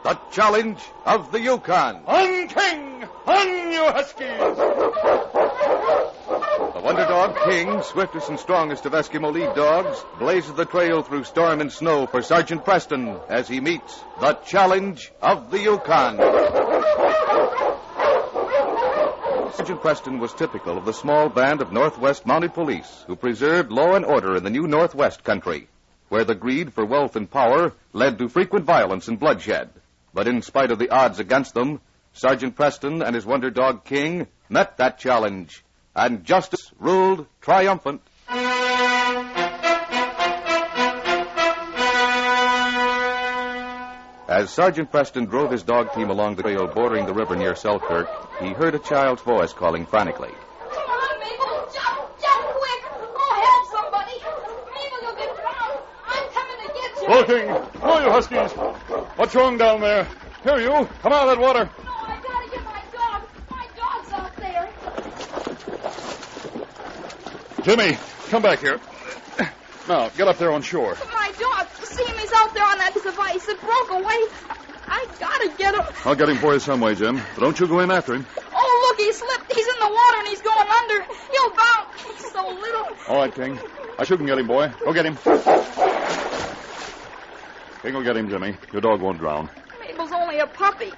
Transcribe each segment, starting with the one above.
the challenge of the Yukon. On, King! On, you Huskies! The Wonder Dog King, swiftest and strongest of Eskimo lead dogs, blazes the trail through storm and snow for Sergeant Preston as he meets the challenge of the Yukon. Sergeant Preston was typical of the small band of Northwest Mounted Police who preserved law and order in the new Northwest country, where the greed for wealth and power led to frequent violence and bloodshed. But in spite of the odds against them, Sergeant Preston and his Wonder Dog King met that challenge, and justice ruled triumphant. As Sergeant Preston drove his dog team along the trail bordering the river near Selkirk, he heard a child's voice calling frantically. Come on, Mabel! Jump quick! Oh, help somebody! Mabel, you'll get drowned! I'm coming to get you! Hello, King! Hello, you Huskies! What's wrong down there? Here, you! Come out of that water! No, I gotta get my dog! My dog's out there! Jimmy, come back here. Now, get up there on shore. My dog! See him? He's out there on that piece of ice. It broke away. I gotta get him. I'll get him for you some way, Jim. But don't you go in after him. Oh, look, he slipped. He's in the water and he's going under. He'll drown. He's so little. All right, King. You can get him, boy. Go get him. King will get him, Jimmy. Your dog won't drown. Mabel's only a puppy.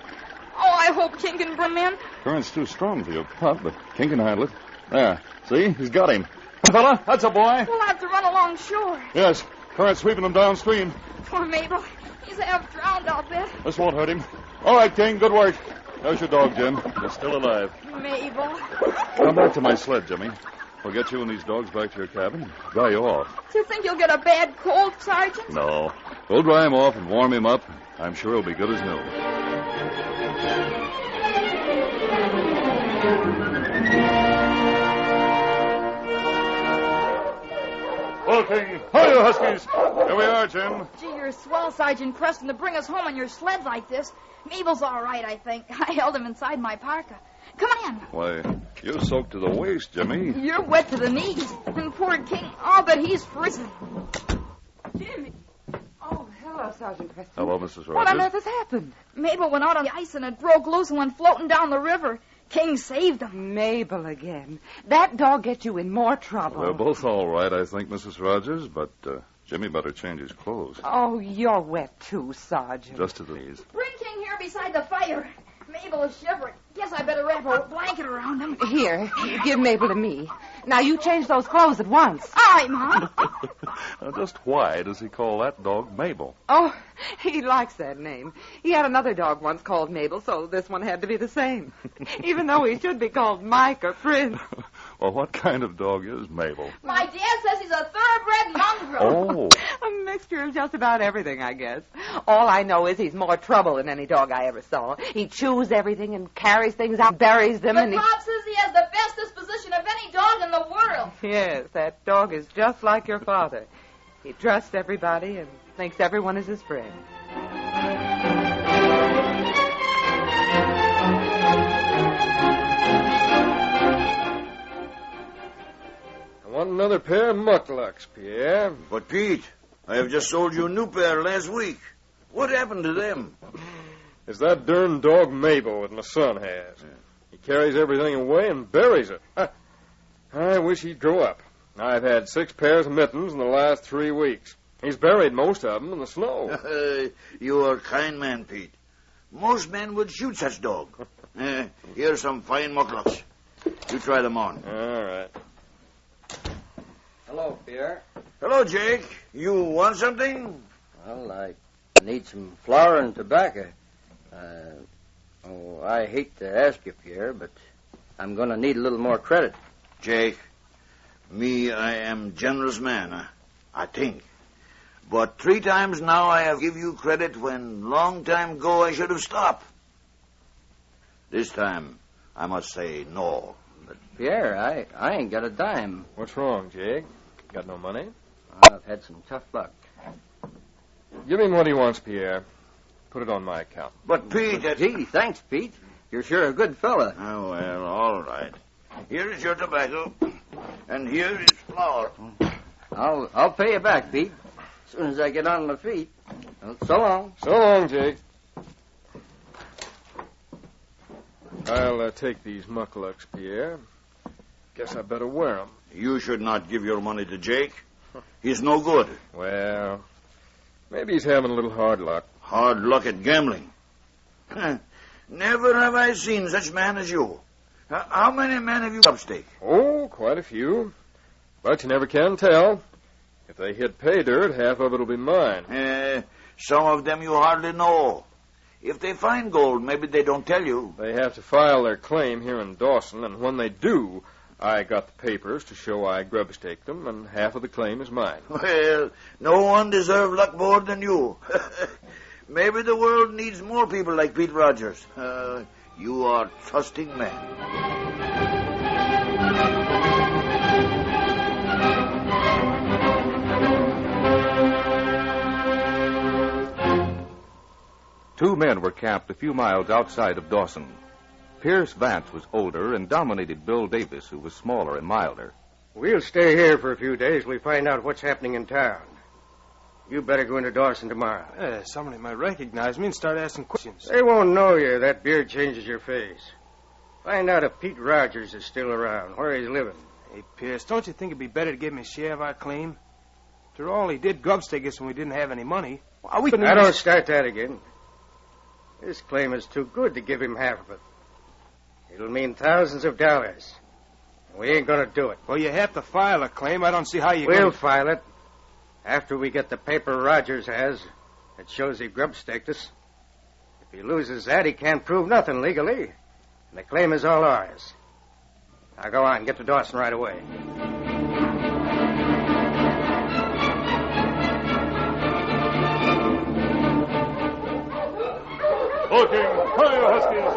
Oh, I hope King can bring him in. Current's too strong for your pup, but King can handle it. There. See? He's got him. Fella, that's a boy. We'll have to run along shore. Yes. Current's sweeping him downstream. Poor Mabel. He's half drowned, I'll bet. This won't hurt him. All right, King. Good work. There's your dog, Jim. He's still alive. Mabel. Come back to my sled, Jimmy. We'll get you and these dogs back to your cabin. Dry you off. Do you think you'll get a bad cold, Sergeant? No. We'll dry him off and warm him up. I'm sure he'll be good as new. Hello, King. Hi, you Huskies. Here we are, Jim. Gee, you're swell, Sergeant Preston, to bring us home on your sled like this. Mabel's all right, I think. I held him inside my parka. Come on in. Why, you're soaked to the waist, Jimmy. You're wet to the knees. And poor King, oh, but he's frozen. Jimmy. Oh, hello, Sergeant Preston. Hello, Mrs. Rogers. What on earth has happened? Mabel went out on the ice and it broke loose and went floating down the river. King saved him. Mabel again. That dog gets you in more trouble. They're both all right, I think, Mrs. Rogers, but Jimmy better change his clothes. Oh, you're wet too, Sergeant. Just to the knees. Bring King here beside the fire. Mabel is shivering. Guess I better wrap a blanket around him. Here, give Mabel to me. Now, you change those clothes at once. All right, Mom. Now, just why does he call that dog Mabel? Oh, he likes that name. He had another dog once called Mabel, so this one had to be the same. Even though he should be called Mike or Prince. Well, what kind of dog is Mabel? My dad says he's a thoroughbred mongrel. Oh. A mixture of just about everything, I guess. All I know is he's more trouble than any dog I ever saw. He chews everything and carries things out, buries them, But Pop says he has the best disposition of any dog in the world. Yes, that dog is just like your father. He trusts everybody and thinks everyone is his friend. I want another pair of mucklucks, Pierre. But, Pete, I have just sold you a new pair last week. What happened to them? It's that darn dog Mabel that my son has. Yeah. He carries everything away and buries it. I wish he'd grow up. I've had 6 pairs of mittens in the last 3 weeks. He's buried most of them in the snow. You are a kind man, Pete. Most men would shoot such dog. Here's some fine mucklucks. You try them on. All right. Hello, Pierre. Hello, Jake. You want something? Well, I need some flour and tobacco. I hate to ask you, Pierre, but I'm going to need a little more credit. Jake, I am generous man, I think. But 3 times now I have give you credit when long time ago I should have stopped. This time I must say no. But, Pierre, I ain't got a dime. What's wrong, Jake? Got no money? I've had some tough luck. Give him what he wants, Pierre. Put it on my account. But, Pete, Gee, thanks, Pete. You're sure a good fella. Oh, well, all right. Here is your tobacco, and here is flour. I'll pay you back, Pete, as soon as I get on my feet. Well, so long. So long, Jake. I'll take these mucklucks, Pierre. Guess I better wear them. You should not give your money to Jake. He's no good. Well, maybe he's having a little hard luck. Hard luck at gambling. Never have I seen such man as you. How many men have you upstake? Oh, quite a few. But you never can tell. If they hit pay dirt, half of it'll be mine. Some of them you hardly know. If they find gold, maybe they don't tell you. They have to file their claim here in Dawson, and when they do, I got the papers to show I grub-staked them, and half of the claim is mine. Well, no one deserves luck more than you. Maybe the world needs more people like Pete Rogers. You are a trusting man. Two men were camped a few miles outside of Dawson. Pierce Vance was older and dominated Bill Davis, who was smaller and milder. We'll stay here for a few days till we find out what's happening in town. You better go into Dawson tomorrow. Somebody might recognize me and start asking questions. They won't know you. That beard changes your face. Find out if Pete Rogers is still around, where he's living. Hey, Pierce, don't you think it'd be better to give him a share of our claim? After all, he did grubstake us when we didn't have any money. Now, don't start that again. This claim is too good to give him half of it. It'll mean thousands of dollars. We ain't going to do it. Well, you have to file a claim. I don't see how you We'll file it after we get the paper Rogers has that shows he grub-staked us. If he loses that, he can't prove nothing legally. And the claim is all ours. Now, go on. Get to Dawson right away. Okay. Hi, Huskies.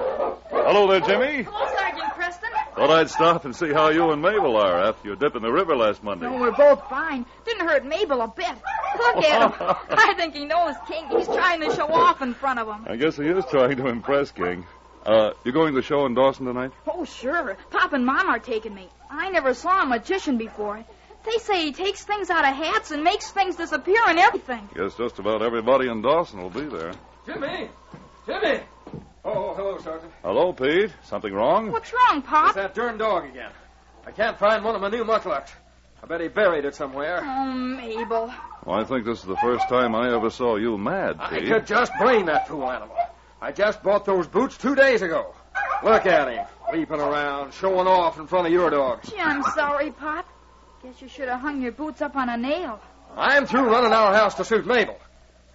Hello there, Jimmy. Hello, Sergeant Preston. Thought I'd stop and see how you and Mabel are after your dip in the river last Monday. No, we're both fine. Didn't hurt Mabel a bit. Look at him. I think he knows King. He's trying to show off in front of him. I guess he is trying to impress King. You going to the show in Dawson tonight? Oh, sure. Pop and Mom are taking me. I never saw a magician before. They say he takes things out of hats and makes things disappear and everything. Guess just about everybody in Dawson will be there. Jimmy! Jimmy! Oh, hello, Sergeant. Hello, Pete. Something wrong? What's wrong, Pop? It's that darn dog again. I can't find one of my new mucklucks. I bet he buried it somewhere. Oh, Mabel. Well, I think this is the first time I ever saw you mad, Pete. I could just blame that fool animal. I just bought those boots 2 days ago. Look at him, leaping around, showing off in front of your dogs. Gee, I'm sorry, Pop. Guess you should have hung your boots up on a nail. I'm through running our house to suit Mabel.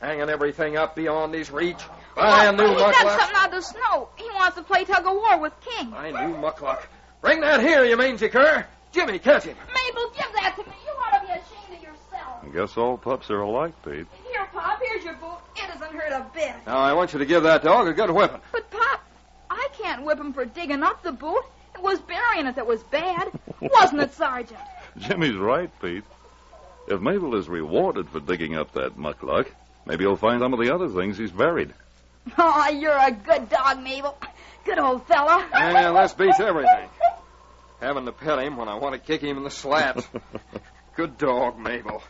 Hanging everything up beyond his reach. Buying new He got mucklucks. something out of the snow. He wants to play tug-of-war with King. My new muckluck. Bring that here, you mangy cur. Jimmy, catch him. Mabel, give that to me. You ought to be ashamed of yourself. I guess all pups are alike, Pete. Here, Pop, here's your boot. It doesn't hurt a bit. Now, I want you to give that dog a good whipping. But, Pop, I can't whip him for digging up the boot. It was burying it that was bad. Wasn't it, Sergeant? Jimmy's right, Pete. If Mabel is rewarded for digging up that muckluck, maybe he'll find some of the other things he's buried. Oh, you're a good dog, Mabel. Good old fella. Yeah, this beats everything. Having to pet him when I want to kick him in the slats. Good dog, Mabel.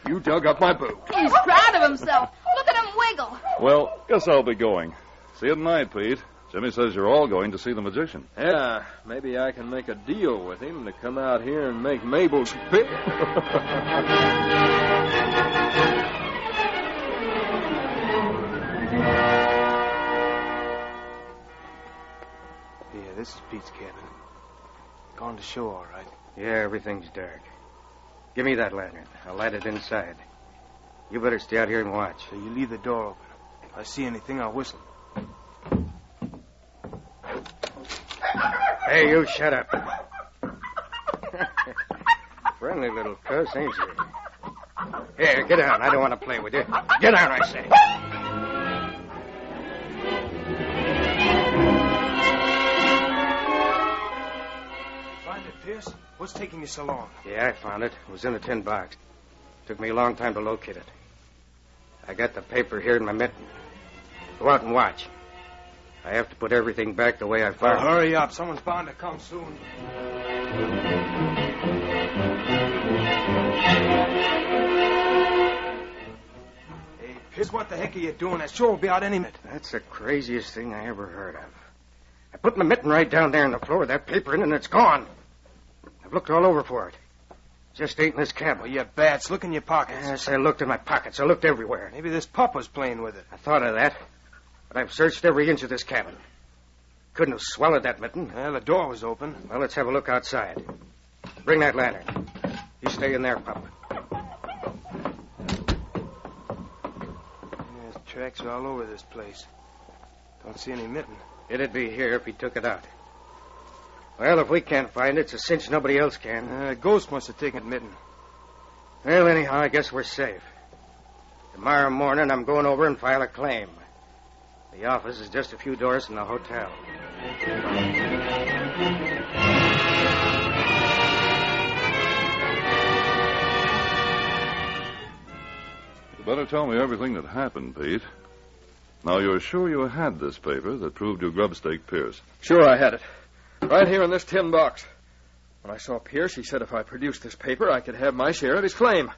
You dug up my boot. He's proud of himself. Look at him wiggle. Well, guess I'll be going. See you tonight, Pete. Jimmy says you're all going to see the magician. Yeah, maybe I can make a deal with him to come out here and make Mabel spit. Yeah, this is Pete's cabin. Gone to show, all right. Yeah, everything's dark. Give me that lantern. I'll light it inside. You better stay out here and watch. So you leave the door open. If I see anything, I'll whistle. Hey, you shut up. Friendly little cuss, ain't you? Here, get down. I don't want to play with you. Get down, I say. Find it, Pierce? What's taking you so long? Yeah, I found it. It was in a tin box. Took me a long time to locate it. I got the paper here in my mitten. Go out and watch. I have to put everything back the way I found it. Hurry up. Someone's bound to come soon. Hey, Pierce, what the heck are you doing? That sure will be out any minute. That's the craziest thing I ever heard of. I put my mitten right down there on the floor with that paper in, and it's gone. I've looked all over for it. Just ain't in this cabin. Well, you bats. Look in your pockets. Yes, I looked in my pockets. I looked everywhere. Maybe this pup was playing with it. I thought of that, but I've searched every inch of this cabin. Couldn't have swallowed that mitten. Well, the door was open. Well, let's have a look outside. Bring that lantern. You stay in there, pup. There's tracks all over this place. Don't see any mitten. It'd be here if he took it out. Well, if we can't find it, it's a cinch nobody else can. Ghost must have taken the mitten. Well, anyhow, I guess we're safe. Tomorrow morning, I'm going over and file a claim. The office is just a few doors from the hotel. You better tell me everything that happened, Pete. Now, you're sure you had this paper that proved you grubstaked Pierce? Sure, I had it. Right here in this tin box. When I saw Pierce, he said if I produced this paper, I could have my share of his claim.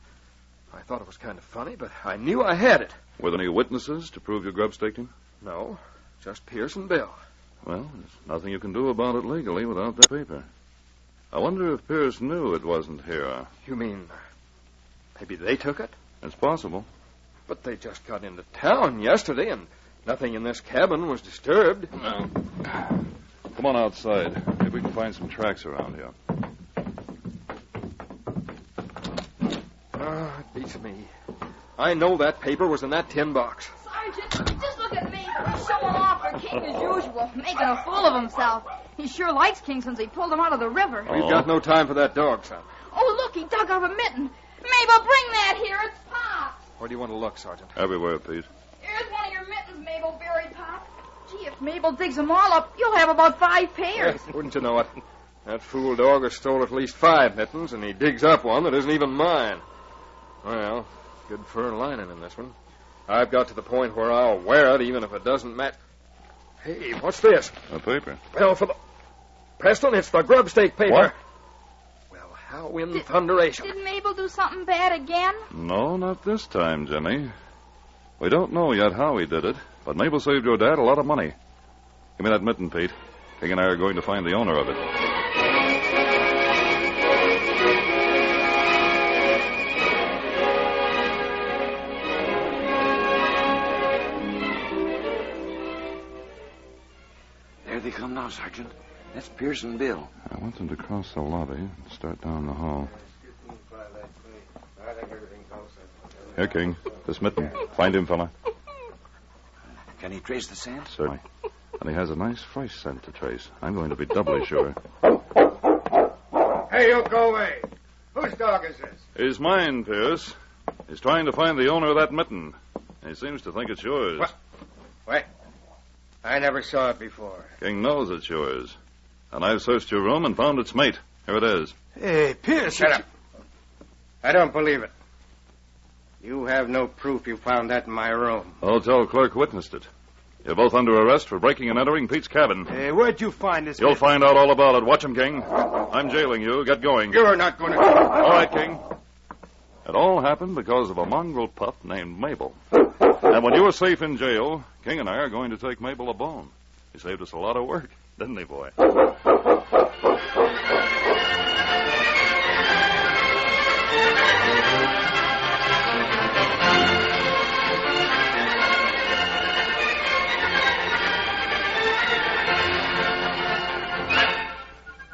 I thought it was kind of funny, but I knew I had it. Were there any witnesses to prove you grubstaked him? No, just Pierce and Bill. Well, there's nothing you can do about it legally without that paper. I wonder if Pierce knew it wasn't here. You mean maybe they took it? It's possible. But they just got into town yesterday, and nothing in this cabin was disturbed. Well, come on outside. Maybe we can find some tracks around here. It beats me. I know that paper was in that tin box. Sergeant, just look at me. He's showing off for King as usual, making a fool of himself. He sure likes King since he pulled him out of the river. We've got no time for that dog, son. Oh, look, he dug out a mitten. Mabel, bring that here. It's Pop. Where do you want to look, Sergeant? Everywhere, Pete. Here's one of your mittens, Mabel, buried, Pop. Gee, if Mabel digs them all up, you'll have about 5 pairs. Yes, wouldn't you know it? That fool dog has stole at least 5 mittens, and he digs up one that isn't even mine. Well, good fur lining in this one. I've got to the point where I'll wear it even if it doesn't match. Hey, what's this? A paper. Well, for the... Preston, it's the grubstake paper. What? Well, how in thunderation? Did Mabel do something bad again? No, not this time, Jimmy. We don't know yet how he did it, but Mabel saved your dad a lot of money. Give me that mitten, Pete. King and I are going to find the owner of it. There they come now, Sergeant. That's Pierce and Bill. I want them to cross the lobby and start down the hall. Here, King. This mitten. Find him, fella. Can he trace the scent? Certainly. And he has a nice fresh scent to trace. I'm going to be doubly sure. Hey, you go away. Whose dog is this? He's mine, Pierce. He's trying to find the owner of that mitten. He seems to think it's yours. What? Wait. I never saw it before. King knows it's yours. And I've searched your room and found its mate. Here it is. Hey, Pierce. Shut up. I don't believe it. You have no proof you found that in my room. The hotel clerk witnessed it. You're both under arrest for breaking and entering Pete's cabin. Hey, where'd you find this? You'll find out all about it. Watch him, King. I'm jailing you. Get going. You're not going to... All right, King. It all happened because of a mongrel pup named Mabel. And when you were safe in jail, King and I are going to take Mabel a bone. He saved us a lot of work, didn't he, boy?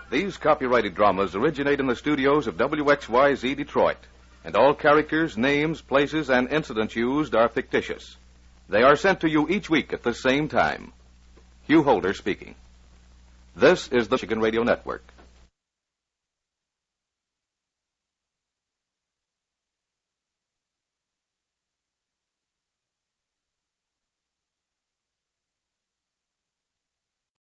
These copyrighted dramas originate in the studios of WXYZ Detroit, and all characters, names, places, and incidents used are fictitious. They are sent to you each week at the same time. Hugh Holder speaking. This is the Michigan Radio Network.